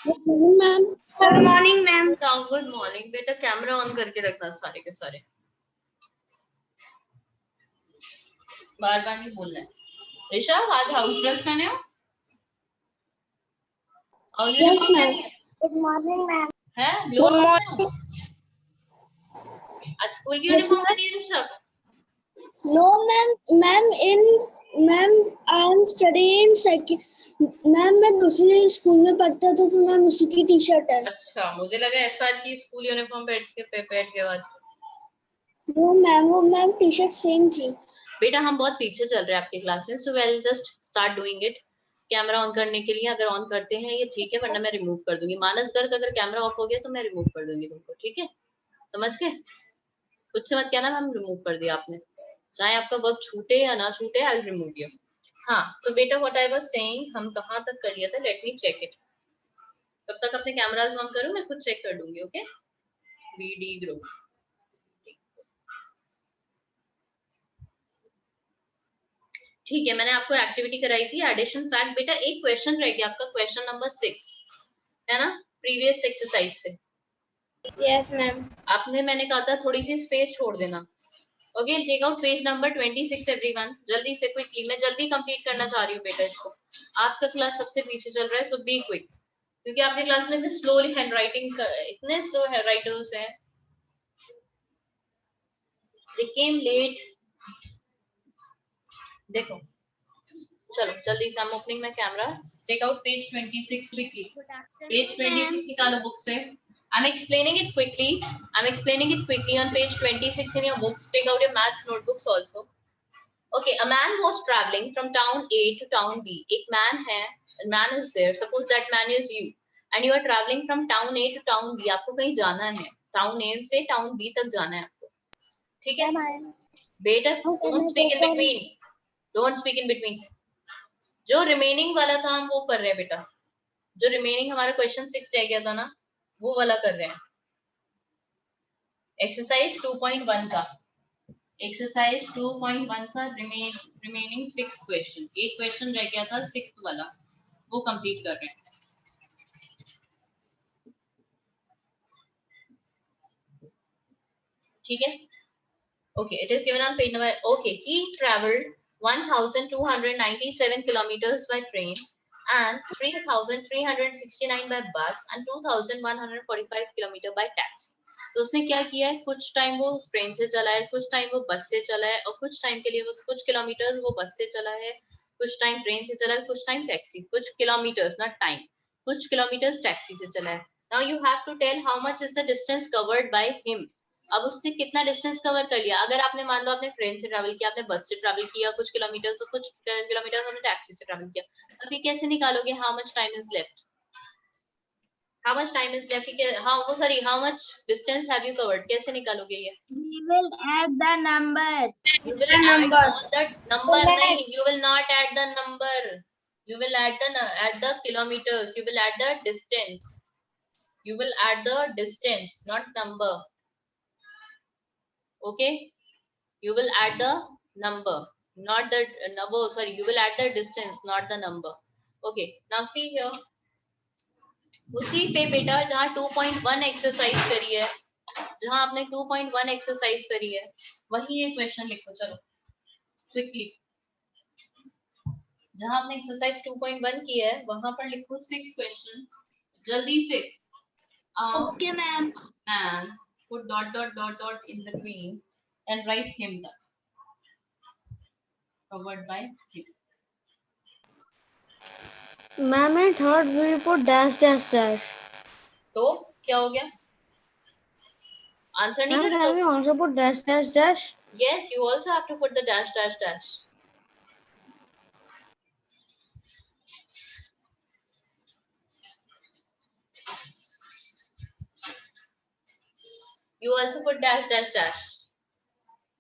Good morning ma'am. Good morning ma'am. Good morning बेटा, camera on करके रखना सारे के सारे, बार बार नहीं बोलना है। ऋषभ, आज हाउस ड्रेस पहने हो? और यस यूनिफॉर्म मैम। पहनी गुड मॉर्निंग मैम। है? ग्लो गुड करते हो? मॉर्निंग। आज स्कूल की यस यूनिफॉर्म मैम। पहनी है Rishabh? No ma'am, ma'am I am studying in second. Ma'am मैं दूसरे स्कूल में पढ़ता था तो मैम उसी की टी शर्ट है। अच्छा, मुझे लगा एसआर की स्कूल यूनिफॉर्म पहन के आज। वो मैम टी शर्ट सेम थी। बेटा हम बहुत पीछे चल रहे हैं आपकी क्लास में, so well just start doing it. Camera on करने के लिए अगर ऑन करते हैं ये ठीक है, वरना मैं रिमूव कर दूंगी। मानस गर्ग, अगर कैमरा ऑफ हो गया तो मैं रिमूव कर दूंगी तुमको, ठीक है? समझ गए? कुछ से मत कहना मैम रिमूव कर दिया आपने, चाहे आपका वर्क छूटे या ना छूटे, आई विल रिमूव यू। हाँ, तो बेटा व्हाट आई वाज सेइंग, हम कहाँ तक कर लिया था? Let me check it. तब तक अपने कैमराज ऑन करो, मैं खुद चेक कर दूंगी। Okay, BD group. ठीक है, मैंने आपको एक्टिविटी कराई थी एडिशन फैक्ट। बेटा एक क्वेश्चन रह गया आपका, क्वेश्चन नंबर 6 है ना, प्रीवियस एक्सरसाइज से। Yes ma'am. आपने, मैंने कहा था थोड़ी सी स्पेस छोड़ देना। Okay, take out page number 26 everyone, जल्दी से, क्विकली। मैं जल्दी कंप्लीट करना चाह रही हूँ बेटा इसको। आपका क्लास सबसे पीछे चल रहा है, सो बी क्विक, क्योंकि आपके क्लास में इतने स्लोली हैंड राइटिंग, इतने स्लो हैंड राइटर्स हैं, दे केम लेट। देखो, चलो जल्दी से, हम ओपनिंग में camera. Take out page 26 quickly. Page 26 निकालो बुक से। I'm explaining it quickly. I'm explaining it quickly on page 26 in your books. Take out your maths notebooks also. Okay, a man was traveling from town A to town B. एक man है, a man is there. Suppose that man is you, and you are traveling from town A to town B. आपको कहीं जाना है, town A से town B तक जाना है आपको, ठीक है? बेटा don't speak in between. Don't speak in between. जो रिमेनिंग वाला था हम वो कर रहे हैं बेटा, जो रिमेनिंग हमारा क्वेश्चन 6 रह गया था ना, वो वाला कर रहे हैं। एक्सरसाइज 2.1 का, एक्सरसाइज 2.1 का रिमेनिंग 6th क्वेश्चन, एक क्वेश्चन रह गया था 6th वाला, वो कंप्लीट कर रहे हैं। ठीक है? Okay, it is given on page number. Okay, he travelled 1297 kilometers by train and 3369 by bus and 2145 kilometer by taxi. तो उसने क्या किया है, कुछ टाइम वो ट्रेन से चला है, कुछ टाइम वो बस से चला है, और कुछ टाइम के लिए वो कुछ किलोमीटर्स वो बस से चला है, कुछ टाइम ट्रेन से चला है, कुछ टाइम टैक्सी, कुछ किलोमीटर्स नॉट टाइम, कुछ किलोमीटर्स टैक्सी से चला है। Now you have to tell how much is the distance covered by him. अब उसने कितना डिस्टेंस कवर कर लिया। अगर आपने, मान लो आपने ट्रेन से ट्रैवल किया, आपने बस से ट्रैवल किया कुछ किलोमीटर, तो कुछ किलोमीटर आपने टैक्सी से ट्रैवल किया, अब ये कैसे निकालोगे how much time is left? How much time is left, how sorry, how much distance have you covered, कैसे निकालोगे ये? We will add the numbers. You will add all the number, nahi, you will not add the number, you will add the kilometers, you will add the distance, you will add the distance, not number. Okay, you will add the number, not the number, sorry, you will add the distance, not the number. Okay, now see here, उसी पे बेटा जहाँ 2.1 exercise करी है, जहाँ आपने 2.1 exercise करी है, वही ये क्वेश्चन लिखो। चलो क्विकली, जहाँ आपने एक्सरसाइज 2.1 की है वहां पर लिखो 6 क्वेश्चन, जल्दी से। Okay ma'am. And put dot dot dot dot in between and write him the covered by him. Ma'am in third we put dash dash dash. तो क्या हो गया? आंसर नहीं Ma'am, कर can we रहे also put dash dash dash? तो yes, you also have to put the dash dash dash. You also put dash dash dash.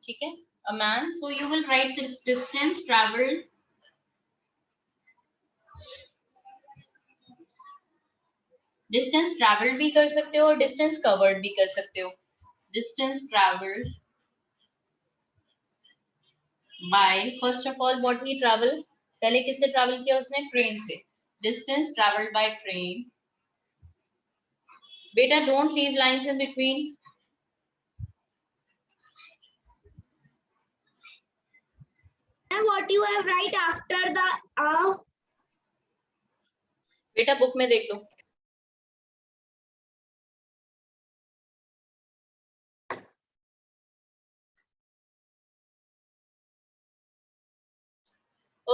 ठीक है? A man, so you will write this distance traveled. Distance travelled भी कर सकते हो और distance covered भी कर सकते हो। Distance travelled bye, first of all what he travel, पहले किससे ट्रैवल किया उसने? ट्रेन से। Distance travelled by train Beta, don't leave lines in between. And what you have write after the बेटा बुक में देख लो.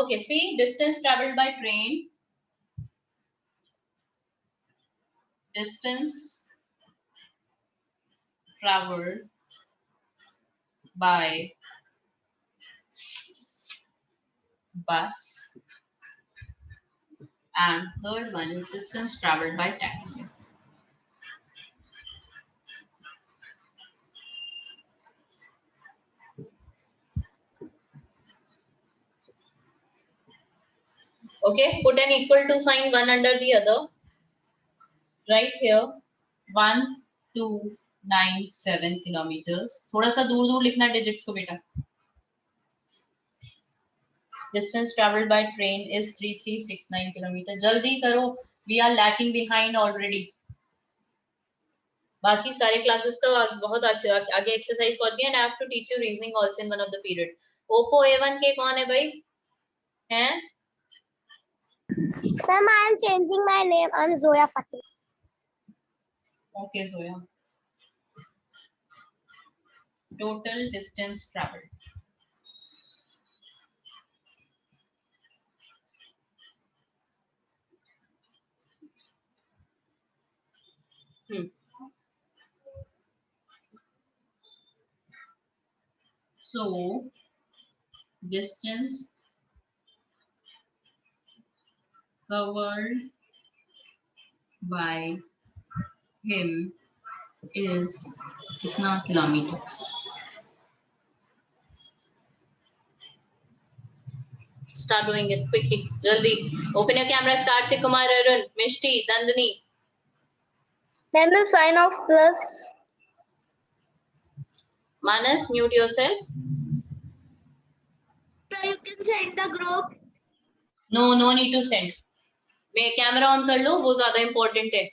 Okay, see, distance traveled by train. Distance traveled by bus, and third one is distance traveled by taxi. Okay, put an equal to sign one under the other. Right here, 1297 kilometers. थोड़ा सा दूर दूर लिखना digits को बेटा. Distance traveled by train is 3369 kilometers. जल्दी करो. We are lacking behind already. बाकी सारे क्लासेस तो बहुत आगे एक्सरसाइज पहुंच गए. And I have to teach you reasoning also in one of the period. Oppo A1 के कौन है भाई? हैं? Ma'am, I am changing my name. I am Zoya Fateh. Okay, Zoya. Total distance traveled. So, distance covered by him is कितना kilometers? Start doing it quickly. Jaldi. Open your cameras. Karthik Kumar, Arun, Mishti, Dandini. Then the sign of plus. Manas, mute yourself. So you can send the group. No, no need to send. मैं camera on कर लो, वो ज्यादा important है.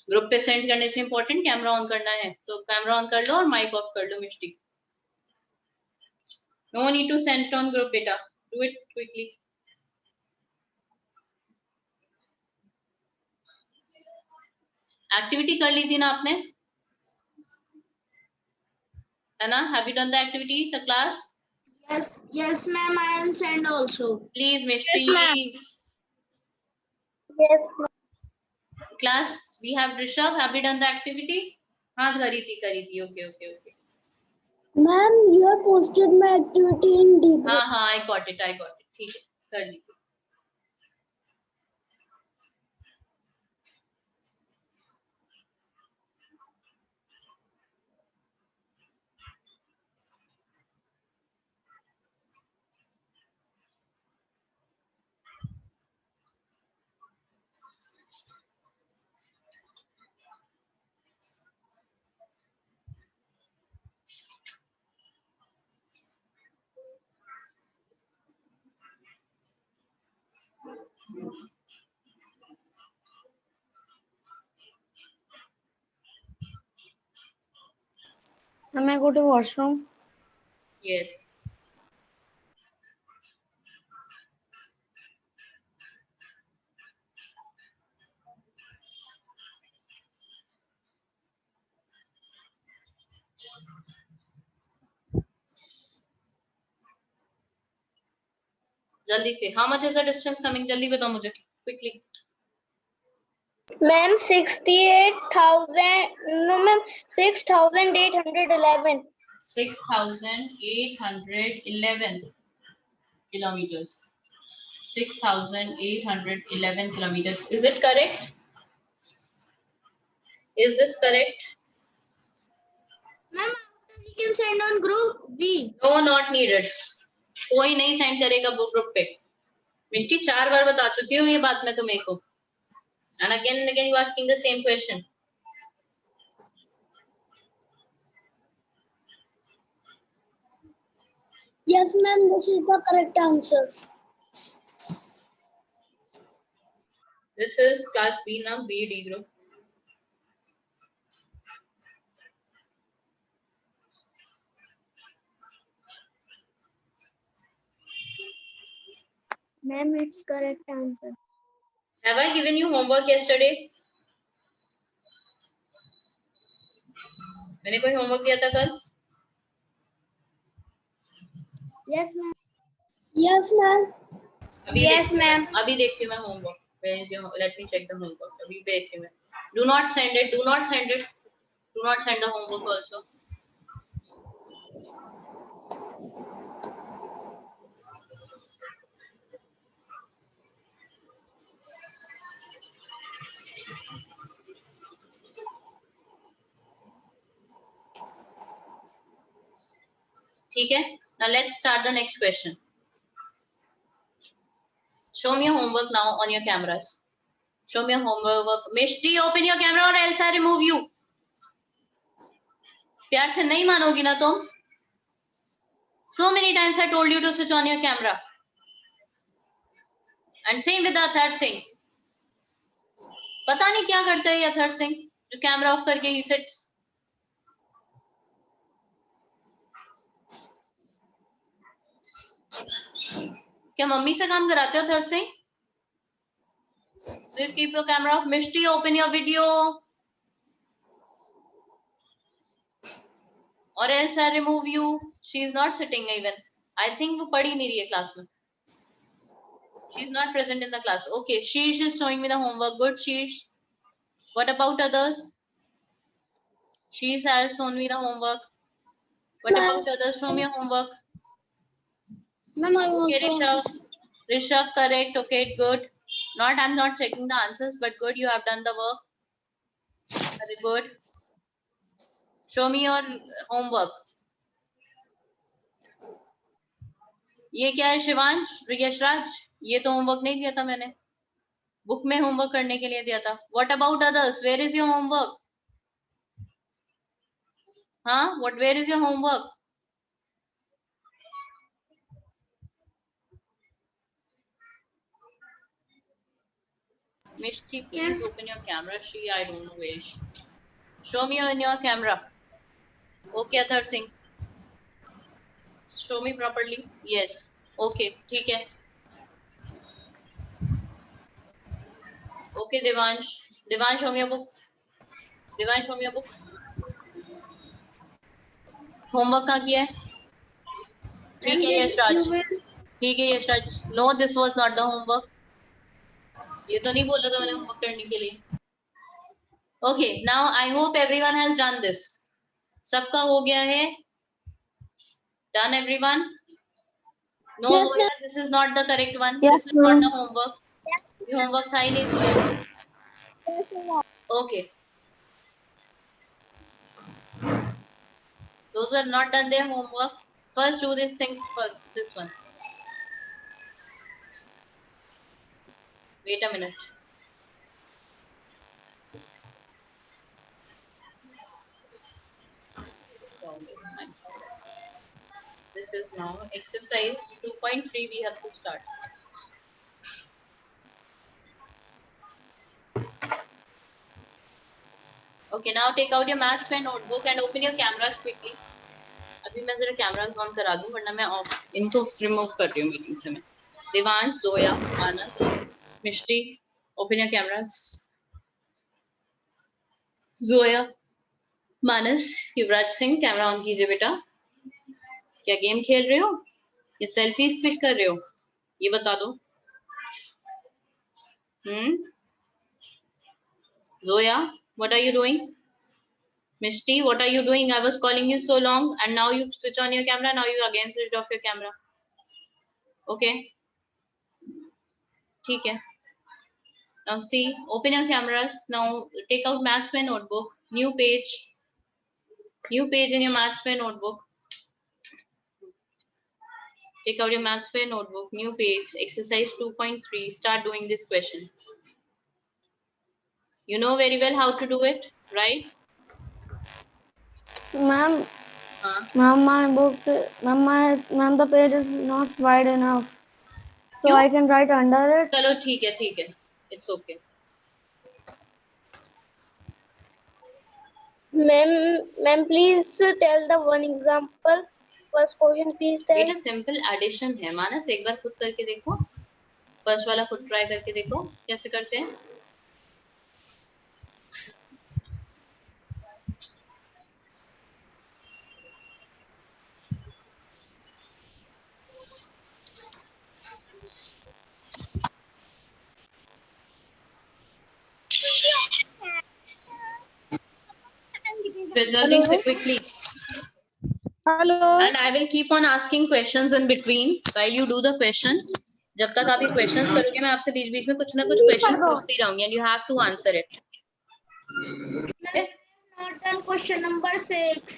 Group पे send करने से important camera on करना है. तो कैमरा ऑन कर लो और माइक ऑफ कर लो मिष्टी. No need to send on group beta. Do it quickly. Activity कर ली थी ना आपने? है ना? Have you done the activity, the class? Yes, ma'am. I am send also. Please, Mishti. Yes. Class, we have Rishabh. Have we done the activity? हाँ करी थी. Okay. Ma'am, you have posted my activity in D group. हाँ, I got it. ठीक है, कर ली थी. Am I go to washroom? Yes. जल्दी से. How much is the distance coming? जल्दी बताओ मुझे. Quickly. Ma'am, 68,000. No, ma'am, 6,811. 6,811 kilometers. 6,811 kilometers. Is it correct? Is this correct? Ma'am, after we can send on group B. No, not needed. कोई नहीं send करेगा group पे. मिष्टी 4 बार बता चुकी हूँ ये बात मैं तुम्हें को. And again you asking the same question. Yes, ma'am. This is the correct answer. This is class B now, B D group. Ma'am, it's correct answer. Have I given you homework yesterday? मैंने कोई homework दिया था कल? Yes, ma'am. Yes, ma'am. Yes, ma'am. अभी देखती हूँ मैं homework. Let me check the homework. अभी देखती हूँ मैं. Do not send it. Do not send it. Do not send the homework also. ठीक है. Now let's start the next question. Show me your homework now on your cameras. Show me your homework. Mishti, open your camera or else I remove you. प्यार से नहीं मानोगी ना तुम? So many times I told you to switch on your camera. And same with Athar Singh. पता नहीं क्या करता है ये अथर सिंह जो कैमरा ऑफ करके ही सिट्स. क्या मम्मी से काम कराते हो Athar Singh? So keep your camera off. Mishti, open your video. Or else I remove you. She is not sitting even. I think वो पढ़ ही नहीं रही है क्लास में. She is not present in the class. Okay, Sheesh is showing me the homework. Good, Sheesh. What about others? Sheesh has shown me the homework. What about others? Show me your homework. Ma'am, I Okay, also. Rishabh, correct. Okay, good. I'm not checking the answers, but good. You have done the work. Very good. Show me your homework. ये क्या है शिवांश, यशराज? ये तो homework नहीं दिया था मैंने. Book में होमवर्क करने के लिए दिया था. What about others? Where is your homework? हाँ, where is your homework? Mishti, please open your camera. I don't know where she. Show me in your camera. Okay, Athar Singh. Show me properly. Yes. Okay, ठीक है. Okay, Devansh. Devansh, show me your book. Devansh, show me your book. Homework कहाँ किया है? ठीक है यशराज. ठीक है Yashraj. No, this was not the homework. ये तो नहीं बोला था मैंने होमवर्क करने के लिए. Okay, now I hope everyone has done this. सबका हो गया है? Done everyone? No, Yes, Zoya, this is not the correct one. Yes, This is not ma'am. the homework. ये homework था ही नहीं Zoya. Okay. Those who have not done their homework, first do this thing first. This one. Wait a minute. This is now exercise 2.3. We have to start. Okay, now take out your maths pen notebook and open your cameras quickly. अभी मैं जरा cameras on करा दूं वरना मैं of इनको remove कर रही हूँ मीटिंग से. मैं Devansh, Zoya, Manas, Mishti, open your cameras. Zoya, Manas, Yuvraj Singh, camera on कीजिए बेटा. क्या गेम खेल रहे हो या सेल्फीज क्लिक कर रहे हो? ये बता दो. Zoya, what are you doing? Mishti, what are you doing? I was calling you so long and now you switch on your camera. Now you again switched off your camera. Okay. ठीक है. Now see, open your cameras. Now take out maths pen notebook. New page. New page in your maths pen notebook. Take out your maths pen notebook. New page. Exercise 2.3. Start doing this question. You know very well how to do it, right? Ma'am, ma'am, my book, ma'am, the page is not wide enough. So क्यों? I can write under it. चलो ठीक है. It's okay. Ma'am, please tell the one example. First question, please tell. बेटा simple addition है. मानस एक बार खुद करके देखो. फर्स्ट वाला खुद ट्राई करके देखो कैसे करते हैं। फिर जल्दी से quickly. Hello And I will keep on asking questions in between while you do the question. जब तक आप ये questions करोगे मैं आपसे बीच बीच में कुछ ना कुछ question पूछती रहूंगी and you have to answer it. Okay? not done question number 6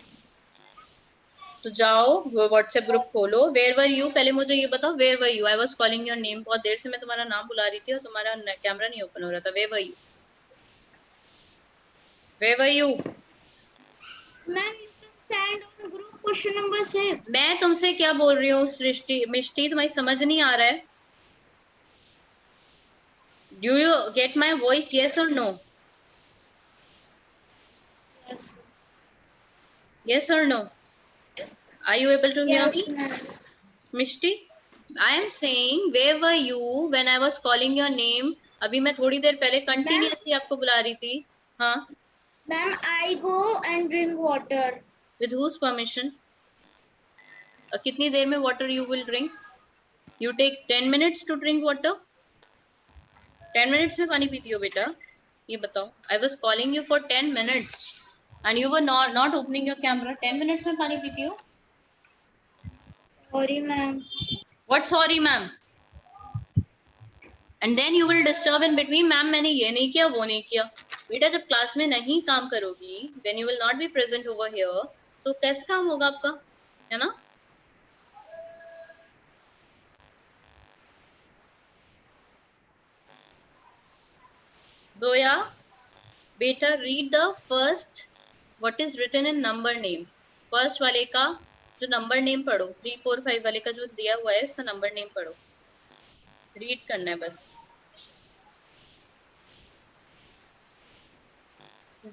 तो जाओ व्हाट्सएप ग्रुप खोलो। वेयर वर यू, पहले मुझे ये बताओ where were you. I was calling your name, बहुत देर से मैं तुम्हारा नाम बुला रही थी और तुम्हारा कैमरा नहीं ओपन हो रहा था। Where were you, where were you. Ma'am you can send on group question number 6 मैं तुमसे क्या बोल रही हूँ सृष्टि, मिष्टी तुम्हारी समझ नहीं आ रहा है। Do you get my voice, yes और no? Yes or no? Are you able to hear me? Mishti, I am saying where were you when I was calling your name? अभी मैं थोड़ी देर पहले कंटिन्यूअसली आपको बुला रही थी। हाँ, ma'am I go and drink water with whose permission? कितनी देर में water you will drink? You take 10 minutes to drink water? 10 minutes में पानी पीती हो बेटा? ये बताओ। I was calling you for 10 minutes and you were not opening your camera. 10 minutes में पानी पीती हो? sorry ma'am What sorry ma'am? And then you will disturb in between, ma'am मैंने ये नहीं किया वो नहीं किया। बेटा जब क्लास में नहीं काम करोगी, when you will not be present over here, तो कैसे काम होगा आपका, है ना? जोया बेटा read the first what is written in number name. First वाले का जो नंबर नेम पढ़ो, 3 4 5 वाले का जो दिया हुआ है इसका नंबर नेम पढ़ो, रीड करना है बस,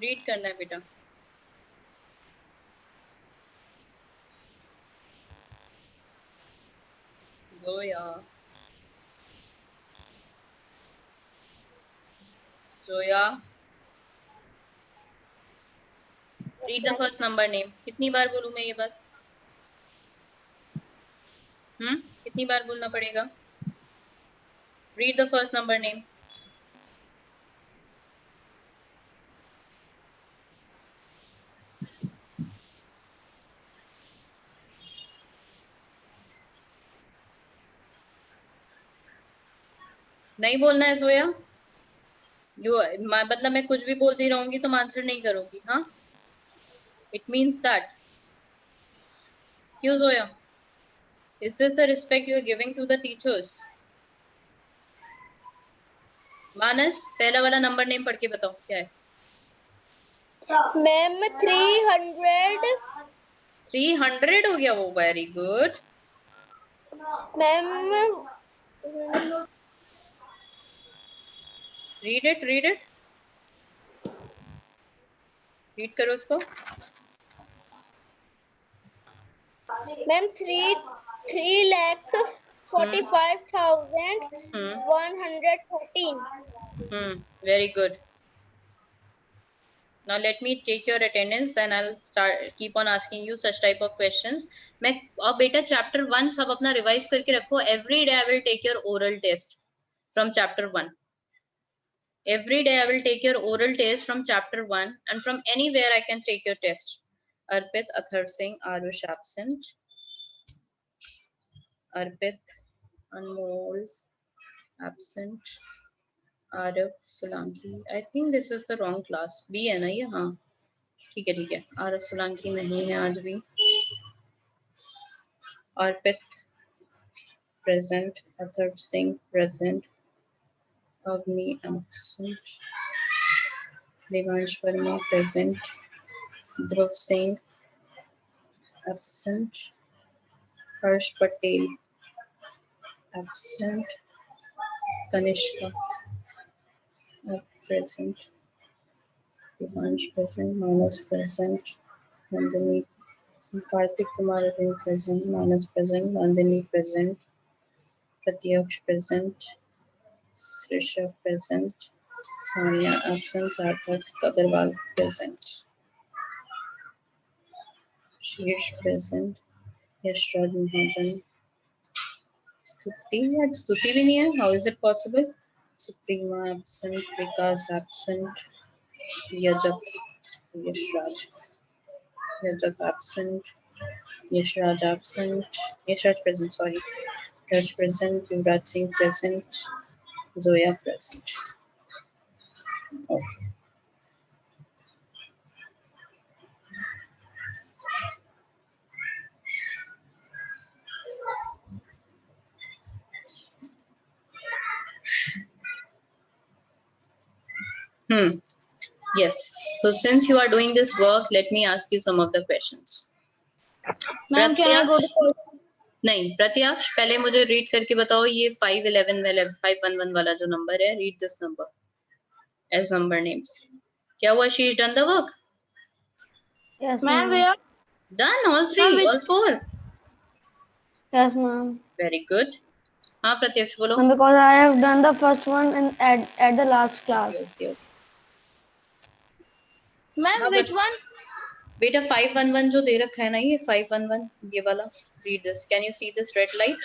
रीड करना है बेटा। Zoya Zoya read the first number name. कितनी बार बोलूं मैं ये बात? कितनी बार बोलना पड़ेगा? Read the first number name. नहीं बोलना है जोया? यू मतलब मैं कुछ भी बोलती रहूंगी तुम आंसर नहीं करोगी? हाँ, इट मीन्स दैट। क्यों Zoya? Is this the respect you are giving to the teachers? Manas पहला वाला नंबर नेम पढ़ के बताओ क्या है? मैम 300 300 हो गया वो, very good. Ma'am read it, read it, read करो उसको। Ma'am 3,45,113 very good. Now let me take your attendance, then I'll keep on asking you such type of questions. मैं अब बेटा chapter 1 सब अपना revise करके रखो। Every day I will take your oral test from chapter 1. Every day I will take your oral test from chapter 1 and from anywhere I can take your test. Arpit, Athar Singh, Arush absent. Arpit, Anmol absent. Arif, Solanki. I think this is the wrong class. B है ना ये? हाँ ठीक है। आरफ सोलंकी नहीं है आज भी। Arpit present, Athar Singh present, Avani absent, Devansh Verma present, Dhruv Singh absent, Harsh Patel absent, Kanishka present, Devansh present, Manas present, Nandini, Kartik Kumar present, Manas present, Nandini present, Pratyaksh present, Srisha present. Sanya absent. Sarthak Agarwal present. Sheesh present. Yashraj Mahajan. Stuti, आज स्तुति भी नहीं है. How is it possible? Suprema absent. Vikas absent. Yajat. Yashraj. Yajat absent. Yashraj absent. Yashraj present. Sorry. Raj present. Yuvraj Singh present. Zoya present. Okay. Yes. So since you are doing this work, let me ask you some of the questions. Ma'am, can I go to नहीं, प्रत्याक्ष पहले मुझे read करके बताओ ये 511 वाला 511 वाला जो number है, read this number as number names. क्या हुआ? She is done the work. Yes, Ma'am, ma'am. where? Done all three, all four. Yes, ma'am. Very good. हाँ प्रत्याक्ष बोलो. Ma'am, because I have done the first one and at the last class. Okay, okay. Ma'am, हाँ, which one? बेटा 511 जो दे रखा है ना, ये 511 ये वाला. Read this. Can you see this red light?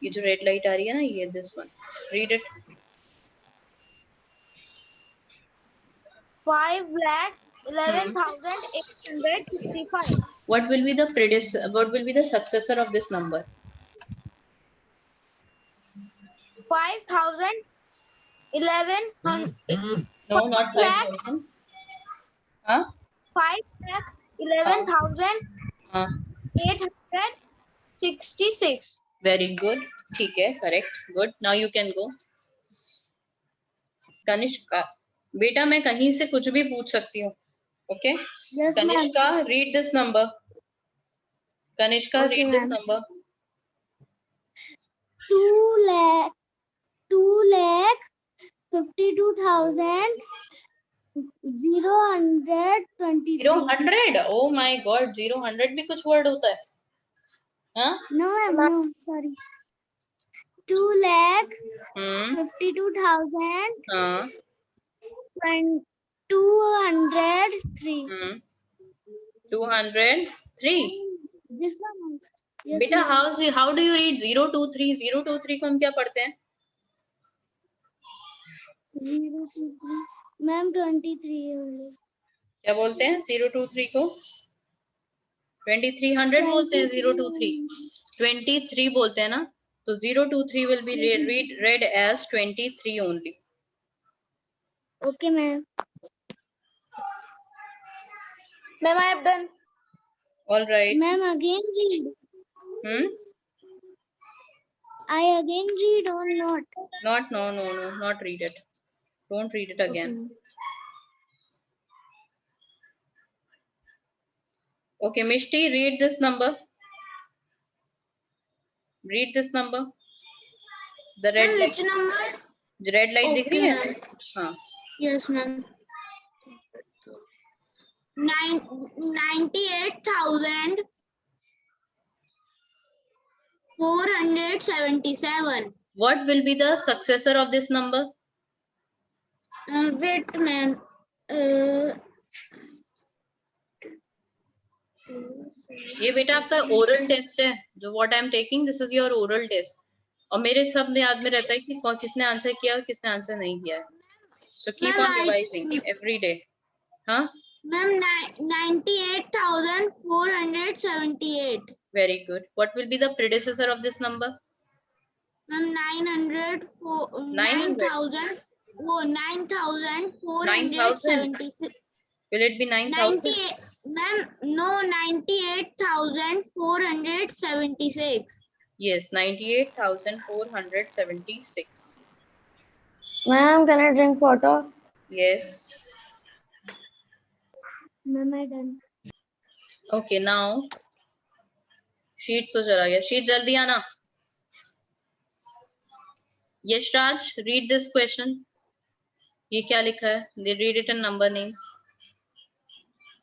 ये जो red light आ रही है ना, ये this one. Read it. 5,11,855. What will be the successor of this number? 5,011. No, not 5,000. हाँ? 5,11,866. Very good. ठीक है, correct. Good. Now you can go. Kanishka, बेटा मैं कहीं से कुछ भी पूछ सकती हूँ. Okay? Yes, Kanishka, read this number. Kanishka, Okay, read this ma'am. number. 2,52,023. 0, 100. Oh my God, 0, 100 भी कुछ word होता है. हाँ? No, no, sorry. 2,52,203. हाँ. 203. This one. Yes, बेटा ma'am. how do you read 023? 023 को हम क्या पढ़ते हैं? 023. Ma'am, 23 only. क्या बोलते हैं 023 को? 2300 बोलते हैं 023. 23 बोलते हैं ना, तो 023 will be read as 23 only. Okay, ma'am. Ma'am, I have done. All right. Ma'am, again read. I again read or not? No, not read it. Don't read it again. Okay, Mishti, read this number. Read this number. The red light. Which number? Red light दिख रही है? हाँ. Yes, ma'am. 98,477. What will be the successor of this number? Wait, ma'am. ये बेटा आपका oral test है, जो what I am taking, this is your oral test. और मेरे सब याद में रहता है कि किसने आंसर किया और किसने आंसर नहीं किया है. So keep on revising every day. हाँ? Ma'am, 98,478. Very good. What will be the predecessor of this number? Ma'am, 9,000. 9,000. 9,476. Will it be 9,000? Ma'am, no, 98,476. Yes, 98,476. Ma'am, can I drink water? Yes. Ma'am, I done. Okay, now sheet तो चला गया. Sheet जल्दी आना. Yashraj, read this question. ये क्या लिखा है? They read it in number names.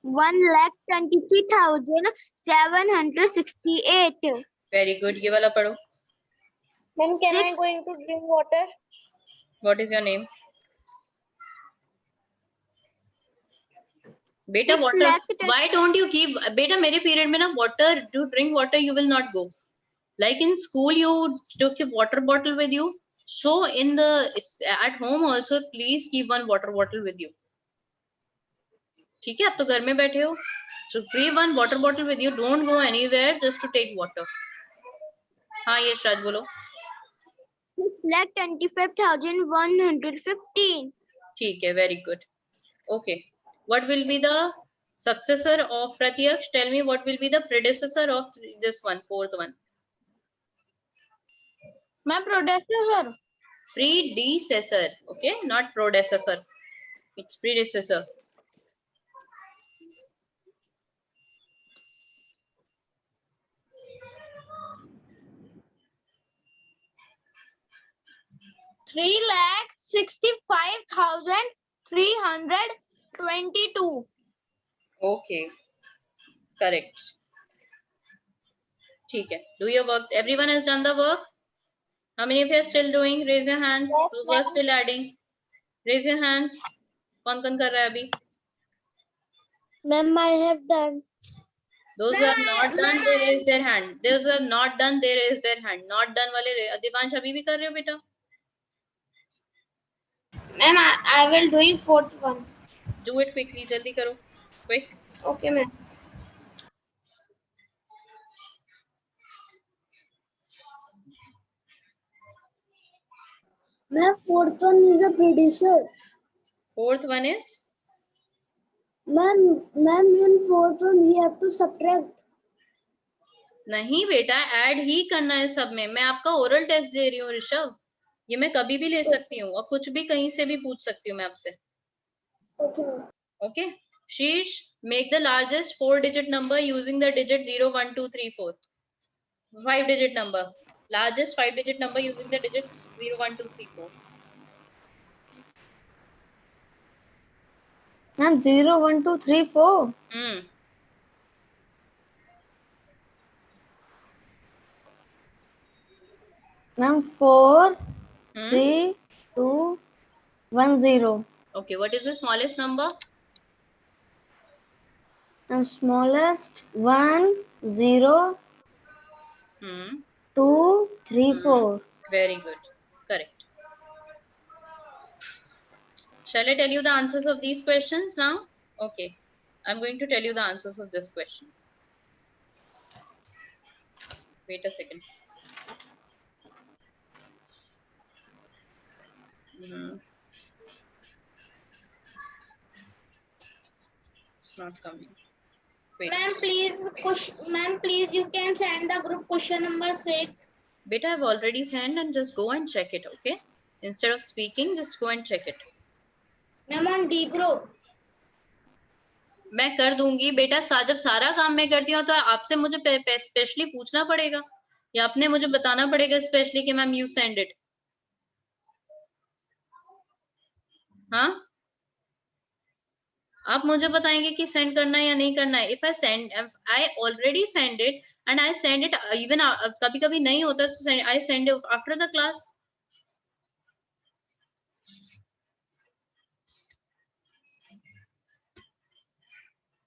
1,23,768. Very good. ये वाला पढ़ो. Ma'am, can I going to drink water? What is your name? Beta, water. Why don't you keep? Beta, मेरे period में ना water. To drink water, you will not go. Like in school, you took a water bottle with you. So in the at home also, please keep one water bottle with you. ठीक है, आप तो घर में बैठे हो. So keep one water bottle with you. Don't go anywhere just to take water. हाँ, ये शायद बोलो. 6,25,115. ठीक है, very good. Okay. What will be the successor of Pratyaksh? Tell me what will be the predecessor of this one, fourth one. Ma'am, predecessor. Predecessor. Okay, not predecessor. It's predecessor. Three lakh 65,322. Okay, correct. ठीक है. Do your work. Everyone has done the work. How many of you are still doing? Raise your hands. Yes, Those who are still adding. Raise your hands. कौन कौन कर रहा है अभी? Ma'am, I have done. Those who have not done, they raise their hand. Those who have not done, they raise their hand. Not done वाले दिवांश अभी भी कर रहे हो बेटा? Ma'am, I will doing fourth one. Do it quickly. जल्दी करो. Quick. Okay, ma'am. Ma'am, fourth one is a producer. Fourth one is. Ma'am, in fourth one we have to subtract. नहीं बेटा, ऐड ही करना है सब में. मैं आपका ओरल टेस्ट दे रही हूँ ऋषभ. ये मैं कभी भी ले सकती हूँ और कुछ भी कहीं से भी पूछ सकती हूँ मैं आपसे. Okay. Okay. Sheesh, make the largest 4-digit number using the digit 0, 1, 2, 3, 4. 5-digit number. Largest 5-digit number using the digits 0, 1, 2, 3, 4. Ma'am, 0, 1, 2, 3, 4. Ma'am, 4, 3, 2, 1, 0. Okay. What is the smallest number? Ma'am, smallest 1, 0, 2, 3, 4. Very good. Correct. Shall I tell you the answers of these questions now? Okay. I'm going to tell you the answers of this question. Wait a second. It's not coming. Wait. Ma'am, please, you can send the group question number 6. Beta, I've already sent and just go and check it, okay? Instead of speaking, just go and check it. Ma'am, on D group. मैं कर दूंगी बेटा. जब सारा काम मैं करती हूँ तो आपसे मुझे स्पेशली पूछना पड़ेगा या आपने मुझे बताना पड़ेगा स्पेशली कि मैम यू सेंड इट. हाँ, आप मुझे बताएंगे कि सेंड करना है या नहीं करना है. If I already send it and I send it even कभी कभी नहीं होता तो I send it after the class.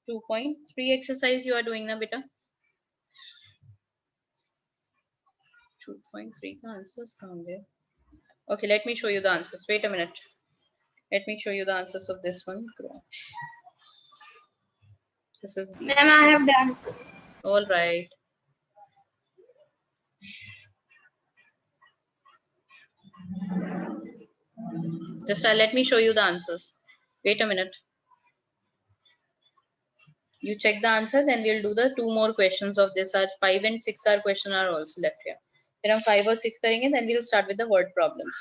2.3 exercise you are doing na beta. 2.3 ka answers kahan gaye? Okay, let me show you the answers. Wait a minute. Let me show you the answers of this one. This is B. Ma'am, I have done. All right. Just let me show you the answers. Wait a minute. You check the answers and we'll do the 2 more questions of this. Our 5 and 6 are question are also left here. Then हम 5 और 6 करेंगे. Then we'll start with the word problems.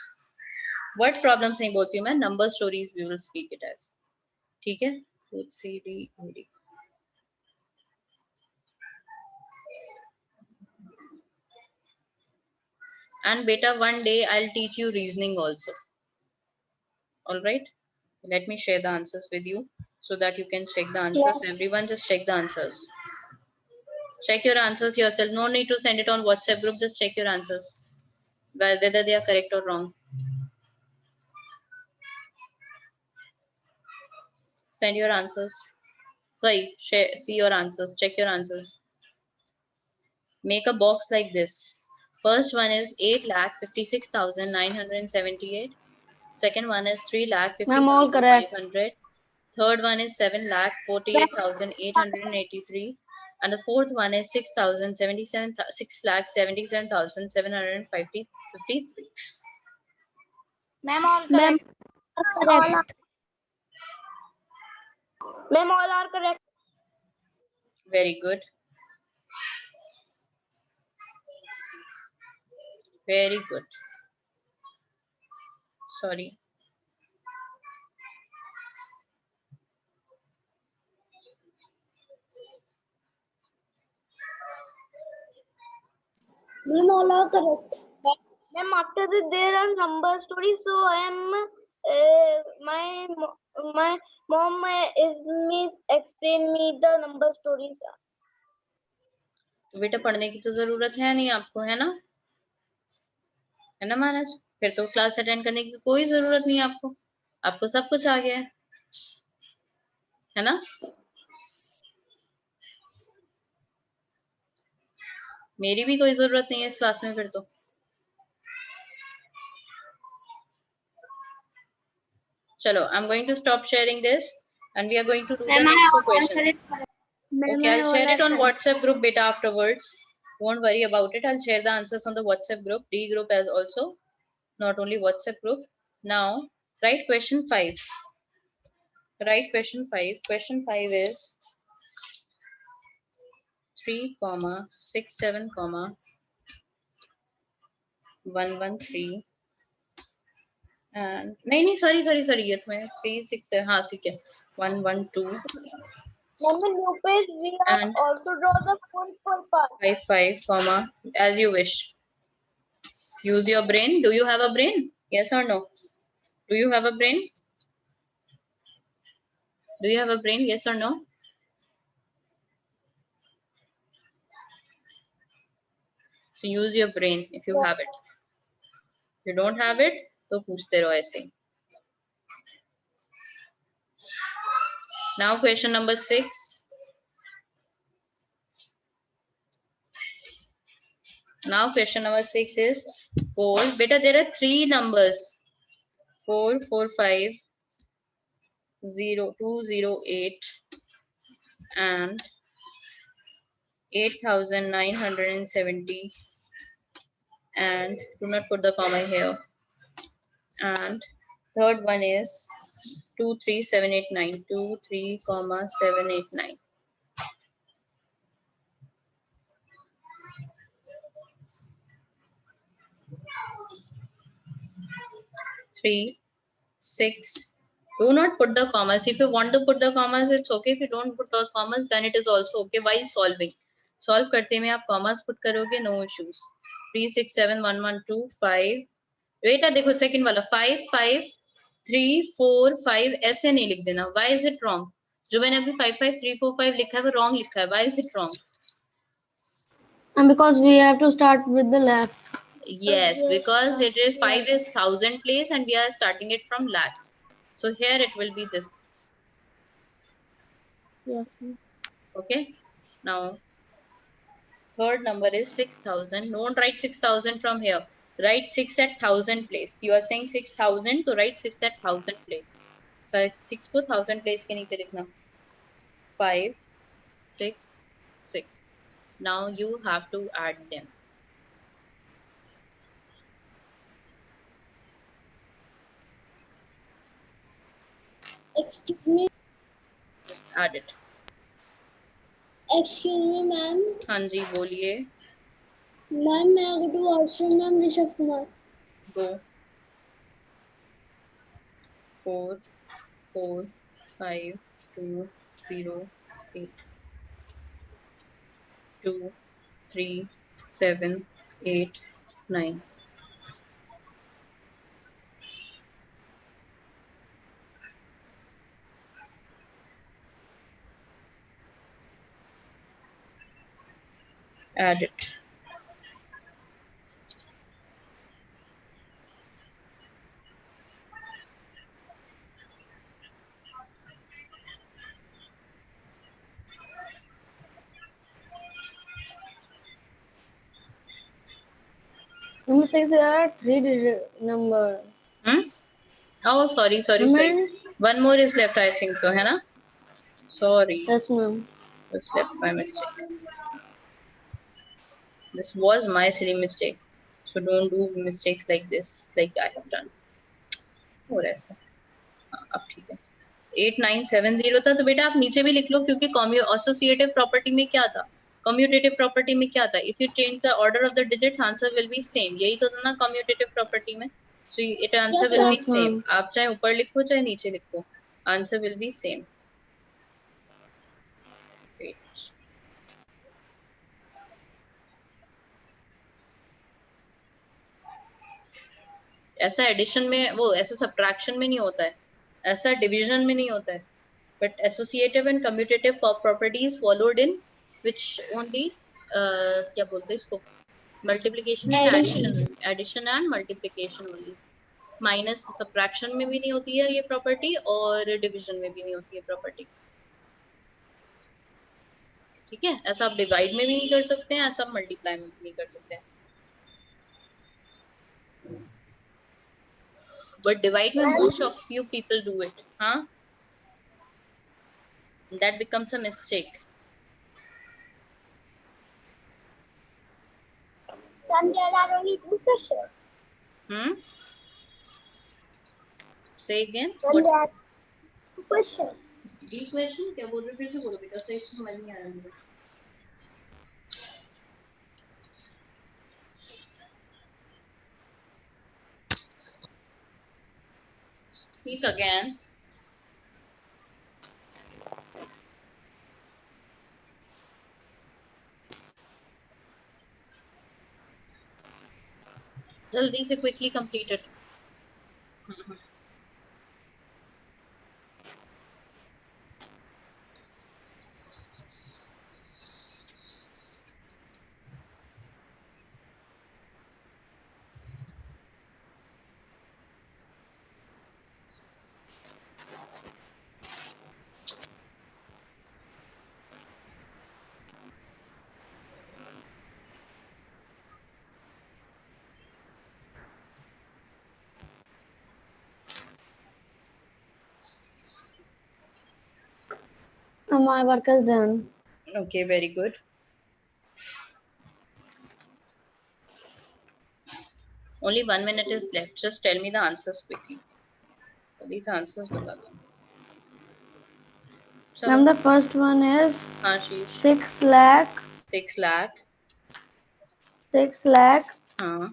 Word problems नहीं बोलती हूँ मैं. Number stories we will speak it as. ठीक है? C D E D. And beta, one day I'll teach you reasoning also. All right. Let me share the answers with you so that you can check the answers. Yeah. Everyone just check the answers. Check your answers yourself. No need to send it on WhatsApp group. Just check your answers, whether they are correct or wrong. Send your answers. Sorry, see your answers. Check your answers. Make a box like this. First one is 8,56,978. Second one is Ma'am, all correct. 3,50,500. Third one is 7,48,883. And the fourth one is 6,77,753. Ma'am, all Ma'am, correct. correct. Ma'am, all are correct. Very good. Very good. Sorry. Ma'am, all are correct. Ma'am, after this there are number stories, so I am my mom is miss explain me the number stories. तो बेटा पढ़ने की तो जरूरत है नहीं आपको, है ना? है ना मानस? फिर तो क्लास अटेंड करने की कोई जरूरत नहीं है आपको। आपको सब कुछ आ गया है ना? मेरी भी कोई जरूरत नहीं है इस क्लास में फिर तो। चलो, I am going to stop sharing this and we are going to do the next two questions. Okay, I'll share it on WhatsApp group beta afterwards. Don't worry about it. I'll share the answers on the WhatsApp group, D group as also, not only WhatsApp group. Now, write question 5. Write question 5. Question 5 is 3,67, 113 and नहीं sorry ये तो मैंने 3 6 7 हाँ ठीक है 112 Ma'am, in new page we have and also draw the full part. 55 as you wish. Use your brain. Do you have a brain? Yes or no? Do you have a brain? Do you have a brain? Yes or no? So use your brain if you have it. If you don't have it, तो पूछते रहो ऐसे. Now question number 6. Now question number 6 is 4. Beta, there are 3 numbers. 4 4 5 0 2 0 8 and 8,970 and do not put the comma here. And third one is 23789 23,789. Three, 6. Do not put the commas. If you want to put the commas, it's okay. If you don't put those commas, then it is also okay while solving. Solve करते में आप commas put करोगे, no issues. 3 6 7 1 1 2 5. बेटा देखो second वाला 5 5 3 4 5 ऐसे नहीं लिख देना. Why is it wrong? जो मैंने अभी 5 5 3 4 5 लिखा है वो wrong लिखा है. Why is it wrong? And because we have to start with the left. Yes, because it is 5 is 1,000 place and we are starting it from lakhs. So here it will be this. Yes. Okay. Now third number is 6,000. Don't write 6,000 from here. Write 6 at 1,000 place. You are saying 6,000 to write 6 at 1,000 place. So 6 को 1,000 place के नीचे लिखना. 5 6 6. Now you have to add them. Excuse me. Just add it. Excuse me, ma'am. हाँ जी बोलिए. Ma'am, may I go to washroom, ma'am? Rishabh Kumar. Go. 4 4 5 2 0 8 2 3 7 8 9. Add it. Number 6, there are 3-digit number. Oh, sorry. Ma'am? One more is left, I think so, है ना? Sorry, Yes, ma'am. was left by mistake. This was my silly mistake. So don't do mistakes like this, like I have done. और ऐसा अब ठीक है 8970 था तो बेटा आप नीचे भी लिख लो क्योंकि एसोसिएटिव प्रॉपर्टी में क्या था कम्यूटेटिव प्रॉपर्टी में क्या था if you change the order of the digits answer will be same यही तो था ना कम्यूटेटिव प्रॉपर्टी में so it answer will be Yes, same ma'am. आप चाहे ऊपर लिखो चाहे नीचे लिखो आंसर विल बी सेम ऐसा एडिशन में वो ऐसा सब्ट्रैक्शन में नहीं होता है ऐसा डिवीजन में नहीं होता है but associative and commutative properties followed in which only क्या बोलते हैं इसको multiplication and addition and multiplication only minus subtraction में भी नहीं होती है ये property और division में भी नहीं होती है property ठीक है ऐसा आप divide में भी नहीं कर सकते हैं ऐसा multiply में भी नहीं कर सकते हैं but divide में most of you people do it हाँ that becomes a mistake Then there are only 2 questions. say again Then there are 2 questions. ये question क्या बोल रहे फिर से बोलो बेटा सही समझ नहीं आ रहा मुझे Speak again. जल्दी से quickly complete it. My work is done. Okay, very good. Only 1 minute is left. Just tell me the answers quickly. So these answers बता दो. Ma'am, the first one is हाँ शीश. 6 lakh. 6 lakh. 6 lakh. हाँ.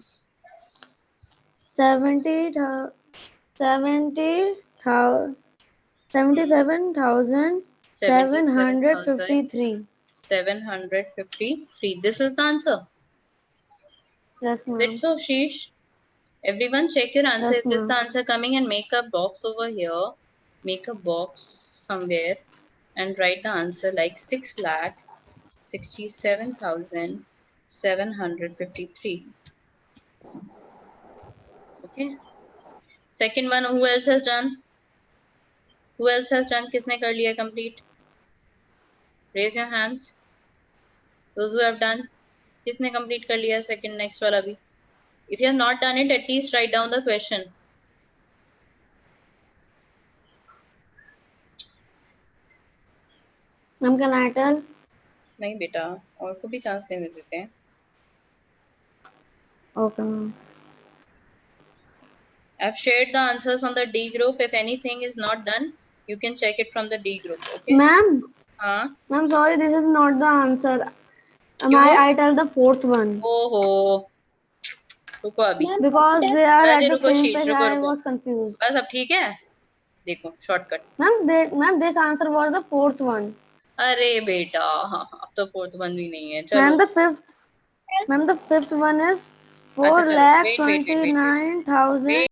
77,753. 753. This is the answer. Yes, ma'am. Is it so, Sheesh? Everyone check your answer. Yes, Is this the ma'am. answer coming? And make a box over here. Make a box somewhere and write the answer like 6,67,753. Okay. Second one, who else has done? Who else has done? किसने कर लिया complete? Raise your hands. Those who have done. किसने complete कर लिया second next वाला भी? If you have not done it, at least write down the question. Ma'am, can I tell? नहीं बेटा और को भी चांस देने देते हैं. Okay, ma'am. I've shared the answers on the D group. If anything is not done, you can check it from the D group. Okay. Ma'am. हाँ. Ma'am, sorry, this is not the answer. क्यों? I tell the fourth one. ओहो. रुको अभी. Because they are अरे at the रुको same शीश page, रुको I रुको. was confused. बस अब ठीक है. देखो shortcut. Ma'am, this answer was the fourth one. अरे बेटा अब तो fourth one भी नहीं है. चलो. Ma'am, the fifth one is अच्छा, चलो. Wait. 4,29,000.